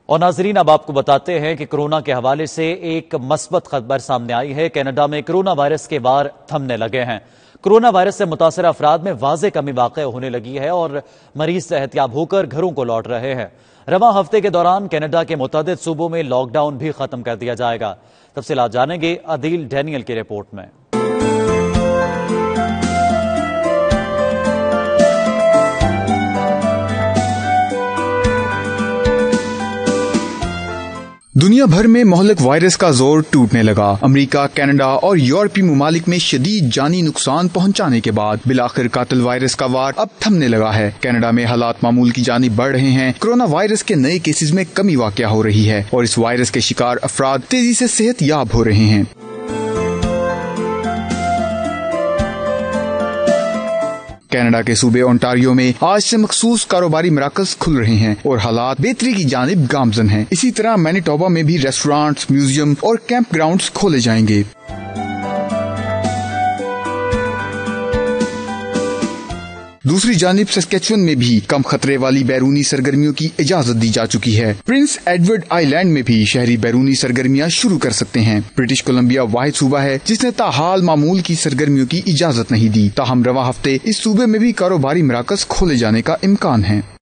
اور ناظرین اب آپ کو بتاتے ہیں کہ کورونا کے حوالے سے ایک مثبت خبر سامنے آئی ہے۔ کینیڈا میں کورونا وائرس کے وار تھمنے لگے ہیں۔ کورونا وائرس سے متاثرہ افراد میں واضح کمی واقع ہونے لگی ہے اور مریض صحت یاب ہو کر گھروں کو لوٹ رہے ہیں۔ رواں ہفتے کے دوران کینیڈا کے متعدد صوبوں میں لاک ڈاؤن بھی ختم کر دیا جائے گا۔ تفصیلات جانیں گے عدیل ڈینیل کی رپورٹ میں۔ دنیا بھر میں مہلک وائرس کا زور ٹوٹنے لگا۔ امریکہ، کینیڈا اور یورپی ممالک میں شدید جانی نقصان پہنچانے کے بعد بالآخر قاتل وائرس کا وار اب تھمنے لگا ہے۔ کینیڈا میں حالات معمول کی جانب بڑھ رہے ہیں۔ کورونا وائرس کے نئے کیسز میں کمی واقع ہو رہی ہے اور اس وائرس کے شکار افراد تیزی سے صحت یاب ہو رہے ہیں۔ کینیڈا کے صوبے اونٹاریو میں آج سے مخصوص کاروباری مراکز کھل رہے ہیں اور حالات بہتری کی جانب گامزن ہیں۔ اسی طرح مینیٹوبا میں بھی ریسٹورانٹس، میوزیم اور کیمپ گراؤنڈز کھولے جائیں گے۔ دوسری جانب سسکیچون میں بھی کم خطرے والی بیرونی سرگرمیوں کی اجازت دی جا چکی ہے۔ پرنس ایڈورڈ آئی لینڈ میں بھی شہری بیرونی سرگرمیاں شروع کر سکتے ہیں۔ برٹش کولمبیا واحد صوبہ ہے جس نے تاحال معمول کی سرگرمیوں کی اجازت نہیں دی، تاہم رواں ہفتے اس صوبے میں بھی کاروباری مراکز کھولے جانے کا امکان ہے۔